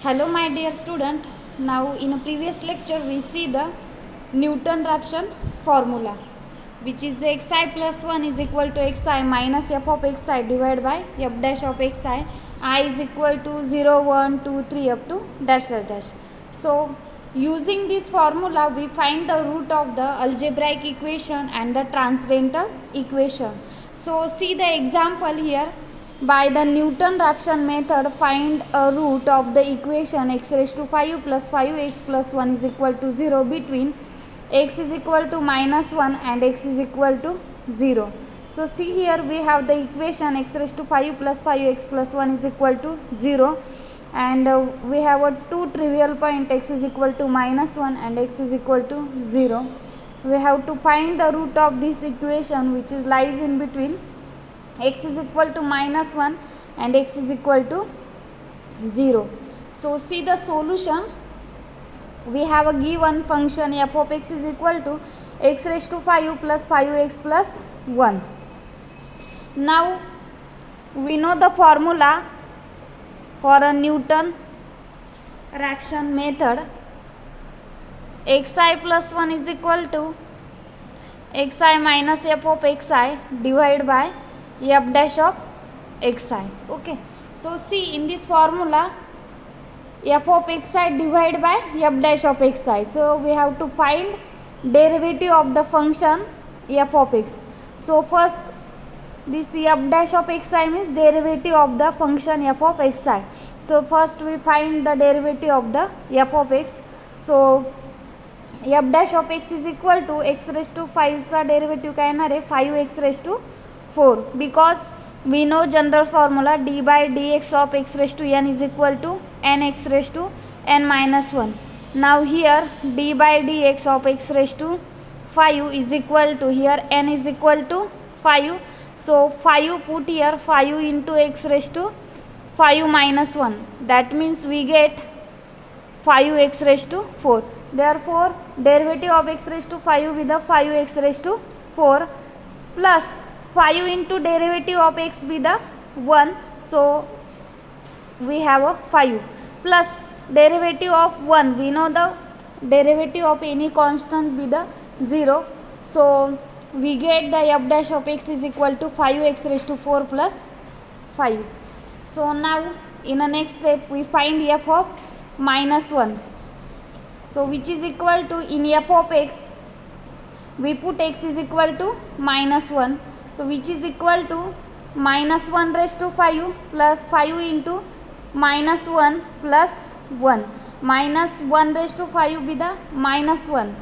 Hello my dear student. Now in a previous lecture we see the Newton-Raphson formula, which is xi plus 1 is equal to xi minus f of xi divided by f dash of xi. I is equal to 0, 1, 2, 3 up to dash dash dash. So using this formula we find the root of the algebraic equation and the transcendental equation. So see the example here. By the Newton-Raphson method, find a root of the equation x raised to 5 plus 5x plus 1 is equal to 0 between x is equal to minus 1 and x is equal to 0. So see here we have the equation x raised to 5 plus 5x plus 1 is equal to 0, and we have a two trivial point x is equal to minus 1 and x is equal to 0. We have to find the root of this equation which is lies in between x is equal to minus 1 and x is equal to 0. So see the solution. We have a given function f of x is equal to x raised to 5 plus 5x plus 1. Now we know the formula for a Newton-Raphson method. xi plus 1 is equal to xi minus f of xi divided by f dash of xi. Okay, so see in this formula f of xi divided by f dash of xi. So we have to find derivative of the function f of x. So first this f dash of xi means derivative of the function f of xi. So first we find the derivative of the f of x. So f dash of x is equal to x raised to 5 चा derivative काय येणार आहे 5x raised to 4, because we know general formula d by dx of x raised to n is equal to nx raised to n minus 1. Now here d by dx of x raised to 5 is equal to, here n is equal to 5. So 5 put here 5 into x raised to 5 minus 1. That means we get 5x raised to 4. Therefore derivative of x raised to 5 with the 5x raised to 4 plus 5 into derivative of x be the 1. So we have a 5 plus derivative of 1. We know the derivative of any constant be the 0. So we get the f dash of x is equal to 5x raised to 4 plus 5. So now in the next step we find f of minus 1. So which is equal to, in f of x we put x is equal to minus 1. So which is equal to minus 1 raised to 5 plus 5 into minus 1 plus 1. Minus 1 raised to 5 be the minus 1.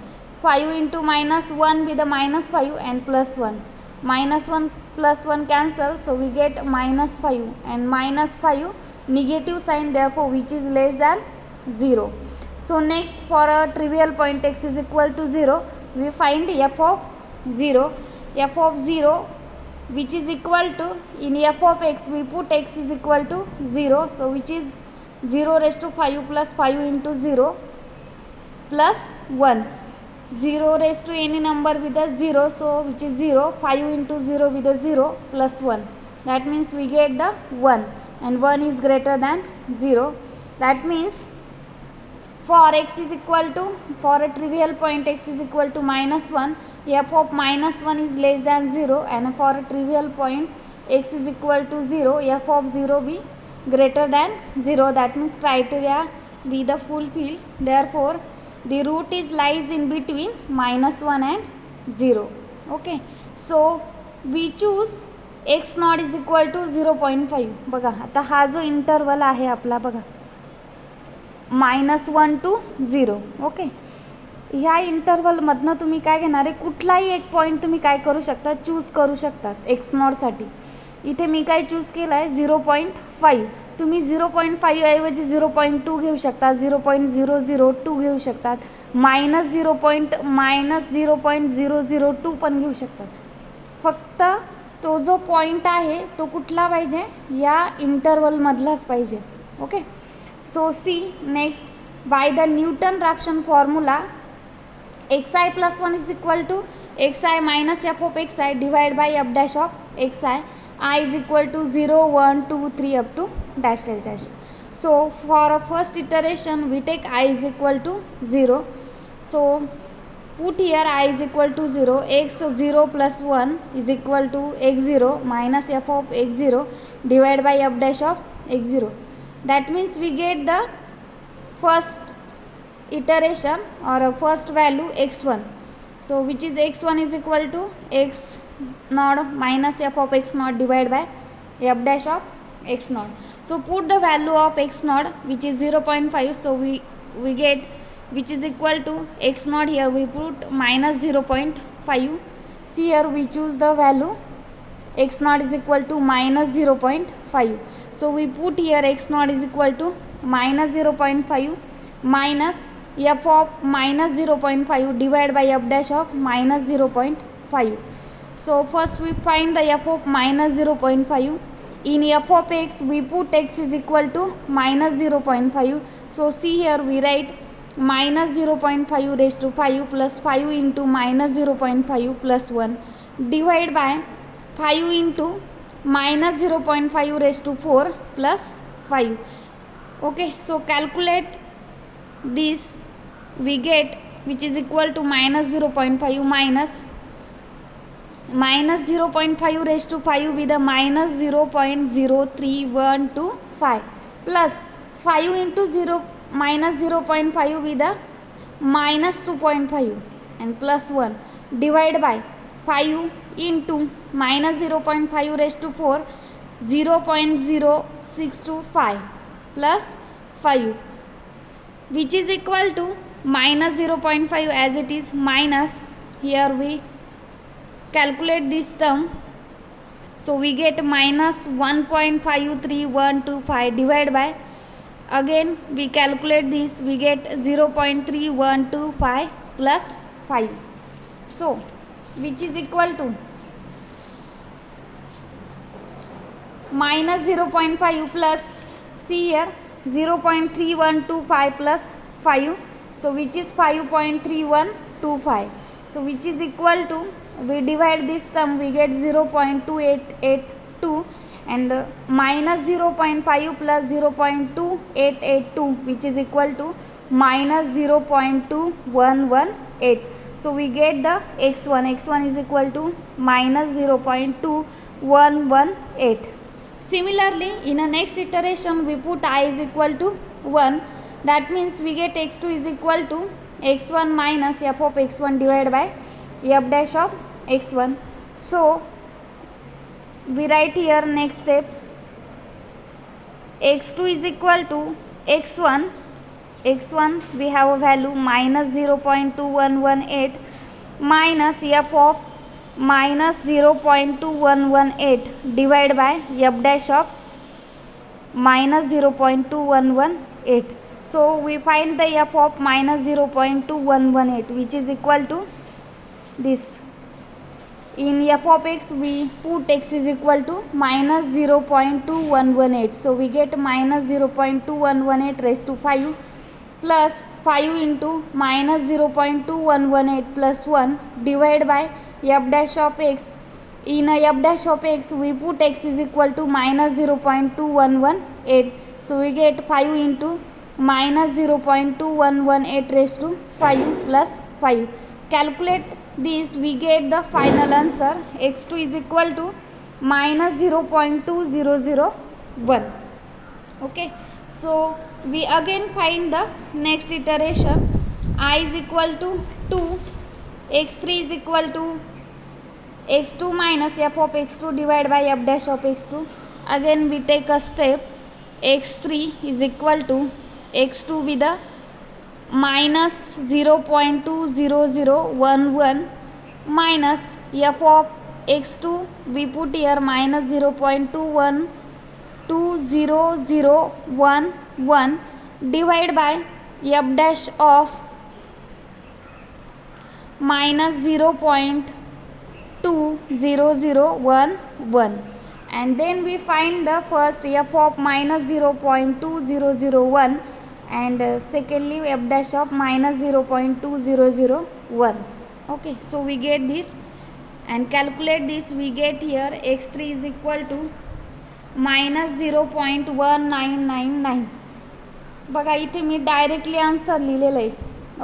5 into minus 1 be the minus 5 and plus 1. Minus 1 plus 1 cancel, so we get minus 5 and minus 5 negative sign, therefore which is less than 0. So next for a trivial point x is equal to 0, we find f of 0. F of 0 which is equal to, in f of x we put x is equal to 0. So which is 0 raised to 5 plus 5 into 0 plus 1. 0 raised to any number with a 0, so which is 0. 5 into 0 with a 0 plus 1. That means we get the 1, and 1 is greater than 0. That means for x is equal to, for a trivial point x is equal to minus 1, f of minus 1 is less than 0, and for a trivial point x is equal to 0, f of 0 be greater than 0. That means criteria be the fulfilled. Therefore the root is lies in between minus 1 and 0. Okay, so we choose x naught is equal to 0.5. बघा आता हा जो interval आहे आपला बघा -1 to 0. Okay, ह्या इंटरवलमधनं तुम्ही काय घेणार आहे, कुठलाही एक पॉईंट तुम्ही काय करू शकता, चूज करू शकतात एक्स नॉटसाठी. इथे मी काय चूज केलं आहे 0.5. तुम्ही 0.5 ऐवजी 0.2 घेऊ शकता, 0.002 घेऊ शकतात, -0.002 पण घेऊ शकतात. फक्त तो जो पॉईंट आहे तो कुठला पाहिजे, या इंटरवलमधलाच पाहिजे. Okay, so see next, by the Newton-Raphson formula xi plus 1 is equal to xi minus f of xi divided by f dash of xi. I is equal to 0, 1, 2, 3 up to dash dash dash. So for a first iteration we take I is equal to 0. So put here I is equal to 0. x0 plus 1 is equal to x0 minus f of x0 divided by f dash of x0. That means we get the first iteration or a first value x1. So which is x1 is equal to x naught minus f of x naught divided by f dash of x naught. So put the value of x naught which is 0.5. So we get which is equal to x naught. Here we put minus 0.5. See here we choose the value x naught is equal to minus 0.5. So we put here x naught is equal to minus 0.5 minus f of minus 0.5 divided by f dash of minus 0.5. So first we find the f of minus 0.5. In f of x we put x is equal to minus 0.5. So see here we write minus 0.5 raised to 5 plus 5 into minus 0.5 plus 1 divided by 5 into minus 0.5 raised to 4 plus 5. Okay, so calculate this, we get which is equal to minus 0.5 minus 0.5 raised to 5 with a minus 0.0312 plus 5 into 0 minus 0.5 with a minus 2.5 and plus 1 divided by 5 into minus 0.5 raised to 4 0.0625 plus 5 which is equal to minus 0.5 as it is minus, here we calculate this term. So we get minus 1.53125 divided by, again we calculate this, we get 0.3125 plus 5. So which is equal to minus 0.5 plus, see here 0.3125 plus 5. So which is 5.3125. So which is equal to, we divide this term, we get 0.2882 and minus 0.5 plus 0.2882 which is equal to minus 0.2118. So we get the x1 is equal to minus 0.2118. Similarly, in a next iteration we put I is equal to 1. That means we get x2 is equal to x1 minus f of x1 divided by f dash of x1. So we write here next step, x2 is equal to x1 we have a value minus 0.2118 minus f of minus 0.2118 divided by f dash of minus 0.2118. So we find the f of minus 0.2118 which is equal to this. In f of x we put x is equal to minus 0.2118. So we get minus 0.2118 raised to 5 plus 5 into minus 0.2118 plus 1 divided by f dash of x. In a f dash of x we put x is equal to minus 0.2118. So we get 5 into minus 0.2118 raised to 5 plus 5. Calculate this, we get the final answer, x2 is equal to minus 0.2001. Okay, so we again find the next iteration, I is equal to 2, x3 is equal to x2 minus f of x2 divided by f dash of x2. Again we take a step, x3 is equal to x2 with a minus 0.20011 minus f of x2 we put here minus 0.2120011 divided by f dash of minus 0.20011 and then we find the first f of minus 0.2001 and secondly f dash of minus 0.2001. Okay, so we get this and calculate this, we get here x3 is equal to minus 0.1999 बघा इथे मी directly answer लिहिलेलं आहे.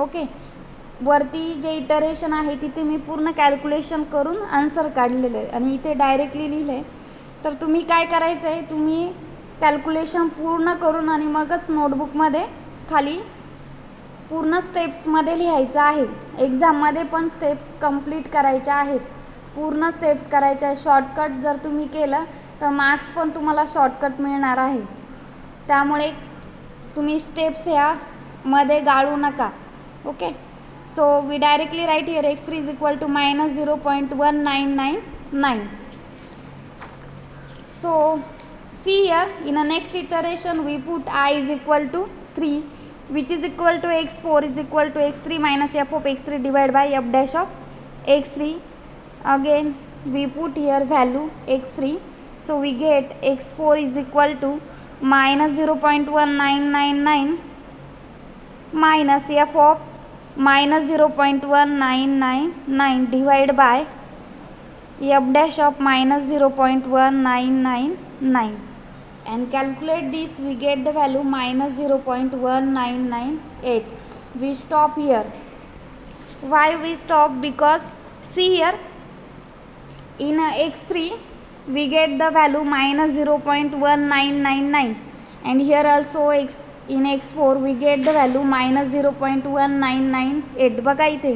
Okay, वरती जे iteration आहे तिथे मी पूर्ण calculation करून answer काढलेलं आहे आणि इथे डायरेक्टली लिहिलं आहे. तर तुम्ही काय करायचं आहे, तुम्ही कॅल्क्युलेशन पूर्ण करून आणि मगच नोटबुकमध्ये खाली पूर्ण स्टेप्समध्ये लिहायचं आहे. एक्झाममध्ये पण स्टेप्स कंप्लीट करायच्या आहेत, पूर्ण स्टेप्स करायच्या आहे. शॉर्टकट जर तुम्ही केलं तर मार्क्स पण तुम्हाला शॉर्टकट मिळणार आहे. त्यामुळे तुम्ही स्टेप्स ह्यामध्ये गाळू नका. Okay, so we directly write here x3 is equal to minus 0.1999. so see here in the next iteration we put I is equal to 3 which is equal to x4 is equal to x3 minus f of x3 divided by f dash of x3. again we put here value x3, so we get x4 is equal to minus 0.1999 minus f of minus 0.1999 divided by f dash of minus 0.1999 and calculate this. We get the value minus 0.1998. we stop here. Why we stop? Because see here in x3 we get the value minus 0.1999 and here also in x4 we get the value minus 0.1998. बघा इथे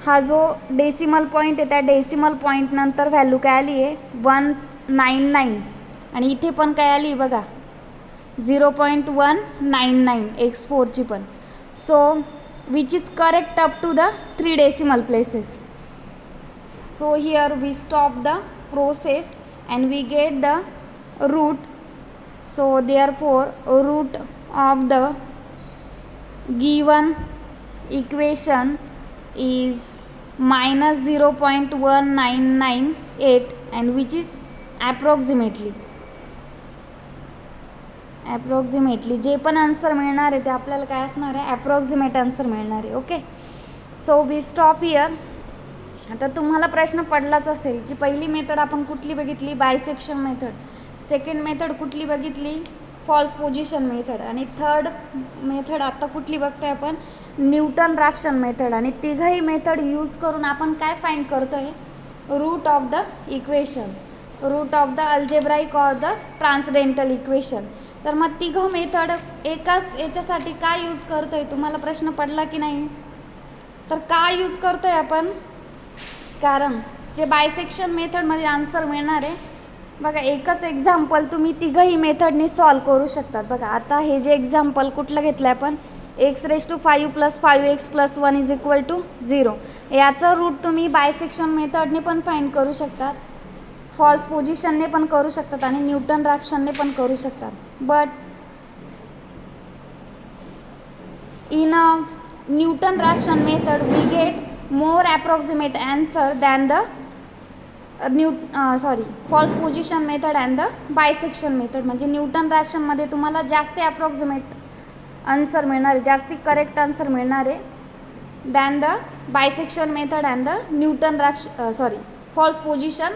हा जो decimal point आहे त्या decimal point नंतर value काय आली आहे 199 आणि इथे पण काय आली बघा 0.199 x4ची पण. So which is correct up to the 3 decimal places. so here we stop the process and we get the root. so therefore root of the given equation is minus 0.198 and which is approximately जे पण answer मिळणार आहे ते आपल्याला काय असणार आहे approximate answer मिळणार आहे. Okay, so we stop here. आता तुम्हाला प्रश्न पडलाच असेल की पहिली मेथड आपण कुठली बघितली, बायसेक्शन मेथड. सेकंड मेथड कुठली बघितली, फॉल्स पोझिशन मेथड. आणि थर्ड मेथड आता कुठली बघतोय आपण, न्यूटन रॅप्शन मेथड. आणि तिघही मेथड यूज करून आपण काय फाइंड करतोय, root of the equation, root of the algebraic or the transcendental equation. तर मग तिघं मेथड एकाच याच्यासाठी काय यूज करतोय, तुम्हाला प्रश्न पडला की नाही. तर का यूज करतोय आपण, कारण जे बायसेक्शन मेथडमध्ये आन्सर मिळणार आहे बघा, एकच एक्झाम्पल तुम्ही तिघही मेथडनी सॉल्व करू शकतात. बघा आता हे जे एक्झाम्पल कुठलं घेतलं आहे आपण, x⁵ + 5x + 1 is equal to 0. याचं रूट तुम्ही बायसेक्शन मेथडने पण फाइंड करू शकतात, फॉल्स पोझिशनने पण करू शकतात आणि न्यूटन रॅप्शनने पण करू शकतात. But in Newton Raphson method we get more approximate answer than the false position method and the bisection method. म्हणजे न्यूटन रॅप्शनमध्ये तुम्हाला जास्त ॲप्रॉक्सिमेट आन्सर मिळणार आहे, जास्ती करेक्ट आन्सर मिळणार आहे than the bisection method and the Newton false position